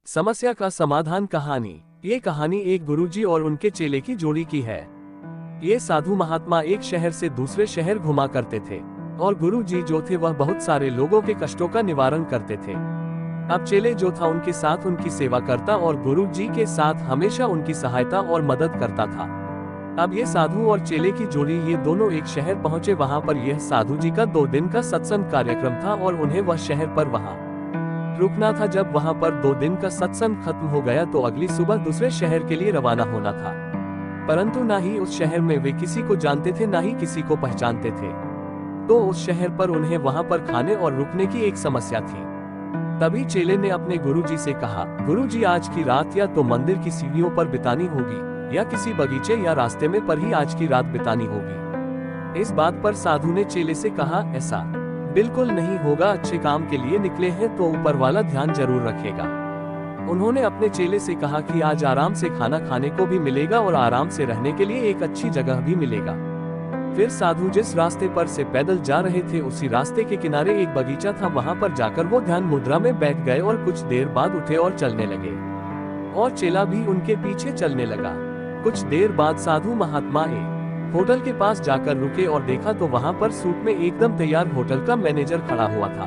समस्या का समाधान कहानी। ये कहानी एक गुरुजी और उनके चेले की जोड़ी की है। ये साधु महात्मा एक शहर से दूसरे शहर घुमा करते थे और गुरुजी जो थे वह बहुत सारे लोगों के कष्टों का निवारण करते थे। अब चेले जो था उनके साथ उनकी सेवा करता और गुरुजी के साथ हमेशा उनकी सहायता और मदद करता था। अब ये साधु और चेले की जोड़ी ये दोनों एक शहर पहुंचे। वहां पर यह साधु जी का 2 दिन का सत्संग कार्यक्रम था और उन्हें वह शहर पर वहां रुकना था। जब वहां पर 2 दिन का सत्संग खत्म हो गया तो अगली सुबह दूसरे शहर के लिए रवाना होना था, परंतु ना ही उस शहर में वे किसी को जानते थे ना ही किसी को पहचानते थे। तो उस शहर पर उन्हें वहां पर खाने और रुकने की एक समस्या थी। तभी चेले ने अपने गुरुजी से कहा, गुरुजी आज की रात या तो मंदिर की सीढ़ियों पर बितानी होगी या किसी बगीचे या रास्ते में पर ही आज की रात बितानी होगी। इस बात पर साधु ने चेले से कहा, ऐसा बिल्कुल नहीं होगा, अच्छे काम के लिए निकले हैं तो ऊपर वाला ध्यान जरूर रखेगा। उन्होंने अपने चेले से कहा कि आज आराम से खाना खाने को भी मिलेगा और आराम से रहने के लिए एक अच्छी जगह भी मिलेगा। फिर साधु जिस रास्ते पर से पैदल जा रहे थे उसी रास्ते के किनारे एक बगीचा था। वहां पर जाकर वो ध्यान मुद्रा में बैठ गए और कुछ देर बाद उठे और चलने लगे और चेला भी उनके पीछे चलने लगा। कुछ देर बाद साधु महात्मा होटल के पास जाकर रुके और देखा तो वहां पर सूट में एकदम तैयार होटल का मैनेजर खड़ा हुआ था,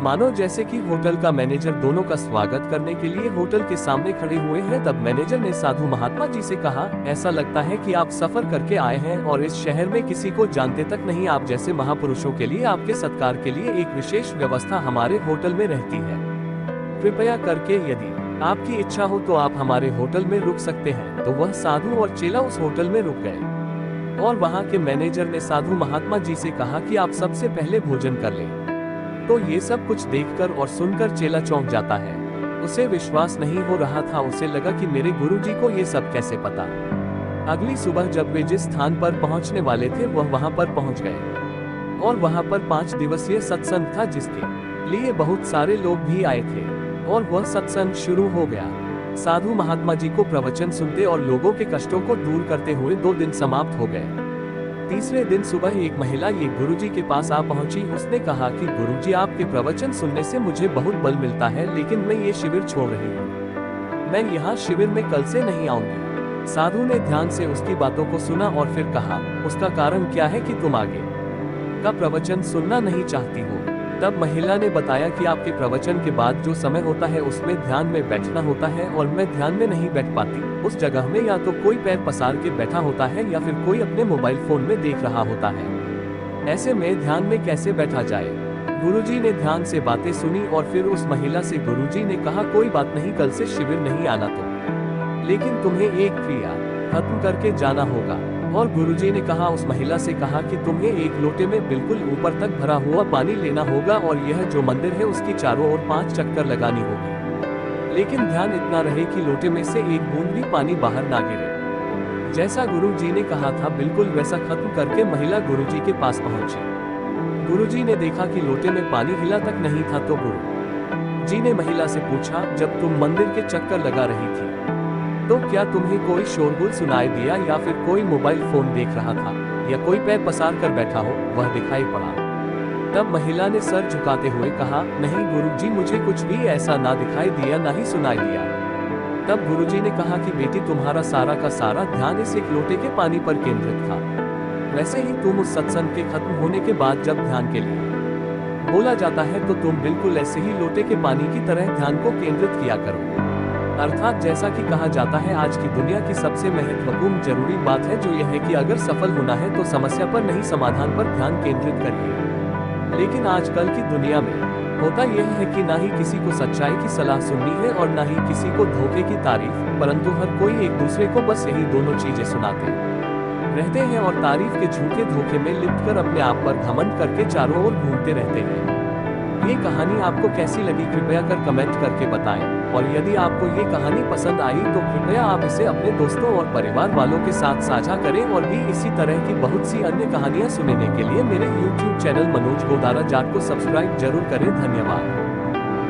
मानो जैसे कि होटल का मैनेजर दोनों का स्वागत करने के लिए होटल के सामने खड़े हुए हैं। तब मैनेजर ने साधु महात्मा जी से कहा, ऐसा लगता है कि आप सफर करके आए हैं और इस शहर में किसी को जानते तक नहीं। आप जैसे महापुरुषों के लिए आपके सत्कार के लिए एक विशेष व्यवस्था हमारे होटल में रहती है। कृपया करके यदि आपकी इच्छा हो तो आप हमारे होटल में रुक सकते हैं। तो वह साधु और चेला उस होटल में रुक गए और वहां के मैनेजर ने साधु महात्मा जी से कहा कि आप सबसे पहले भोजन कर लें। तो ये सब कुछ देखकर और सुनकर चेला चौंक जाता है। उसे विश्वास नहीं हो रहा था। उसे लगा कि मेरे गुरुजी को ये सब कैसे पता। अगली सुबह जब वे जिस स्थान पर पहुंचने वाले थे वह वहां पर पहुंच गए और वहां पर 5 दिवसीय सत्संग था जिसके लिए बहुत सारे लोग भी आए थे और वह सत्संग शुरू हो गया। साधु महात्मा जी को प्रवचन सुनते और लोगों के कष्टों को दूर करते हुए 2 दिन समाप्त हो गए। तीसरे दिन सुबह एक महिला ये गुरुजी के पास आ पहुंची। उसने कहा कि गुरुजी, आपके प्रवचन सुनने से मुझे बहुत बल मिलता है, लेकिन मैं ये शिविर छोड़ रही हूँ। मैं यहाँ शिविर में कल से नहीं आऊंगी। साधु ने ध्यान से उसकी बातों को सुना और फिर कहा, उसका कारण क्या है कि तुम आगे का प्रवचन सुनना नहीं चाहती हो? तब महिला ने बताया कि आपके प्रवचन के बाद जो समय होता है उसमें ध्यान में बैठना होता है और मैं ध्यान में नहीं बैठ पाती। उस जगह में या तो कोई पैर पसार के बैठा होता है या फिर कोई अपने मोबाइल फोन में देख रहा होता है। ऐसे में ध्यान में कैसे बैठा जाए? गुरुजी ने ध्यान से बातें सुनी और फिर उस महिला से गुरुजी ने कहा, कोई बात नहीं, कल से शिविर नहीं आना तो, लेकिन तुम्हें एक क्रिया खत्म करके जाना होगा। और गुरुजी ने कहा, उस महिला से कहा कि तुम्हें एक लोटे में बिल्कुल ऊपर तक भरा हुआ पानी लेना होगा और यह जो मंदिर है उसकी चारों ओर 5 चक्कर लगानी होगी, लेकिन ध्यान इतना रहे कि लोटे में से एक बूंद भी पानी बाहर ना गिरे। जैसा गुरुजी ने कहा था बिल्कुल वैसा खत्म करके महिला गुरुजी के पास पहुंची। गुरुजी ने देखा कि लोटे में पानी हिला तक नहीं था तो गुरुजी ने महिला से पूछा, जब तुम मंदिर के चक्कर लगा रही थी तो क्या तुम्हें कोई शोरगुल सुनाई दिया या फिर कोई मोबाइल फोन देख रहा था या कोई पैर पसार कर बैठा हो वह दिखाई पड़ा? तब महिला ने सर झुकाते हुए कहा, नहीं गुरुजी, मुझे कुछ भी ऐसा ना दिखाई दिया ना ही सुनाई दिया। तब गुरुजी ने कहा कि बेटी, तुम्हारा सारा का सारा ध्यान इस एक लोटे के पानी पर केंद्रित था। वैसे ही तुम उस सत्संग के खत्म होने के बाद जब ध्यान के लिए बोला जाता है तो तुम बिल्कुल ऐसे ही लोटे के पानी की तरह ध्यान को केंद्रित किया करो। अर्थात जैसा कि कहा जाता है, आज की दुनिया की सबसे महत्वपूर्ण जरूरी बात है जो यह है कि अगर सफल होना है तो समस्या पर नहीं समाधान पर ध्यान केंद्रित करिए। लेकिन आजकल की दुनिया में होता यह है कि ना ही किसी को सच्चाई की सलाह सुननी है और ना ही किसी को धोखे की तारीफ, परंतु हर कोई एक दूसरे को बस यही दोनों चीजें सुनाते रहते हैं और तारीफ के झूठे धोखे में लिप्त कर अपने आप पर घमंड करके चारों ओर घूमते रहते हैं। ये कहानी आपको कैसी लगी कृपया कर कमेंट करके बताएं और यदि आपको ये कहानी पसंद आई तो कृपया आप इसे अपने दोस्तों और परिवार वालों के साथ साझा करें और भी इसी तरह की बहुत सी अन्य कहानियां सुनने के लिए मेरे YouTube चैनल मनोज गोदारा जाट को सब्सक्राइब जरूर करें। धन्यवाद।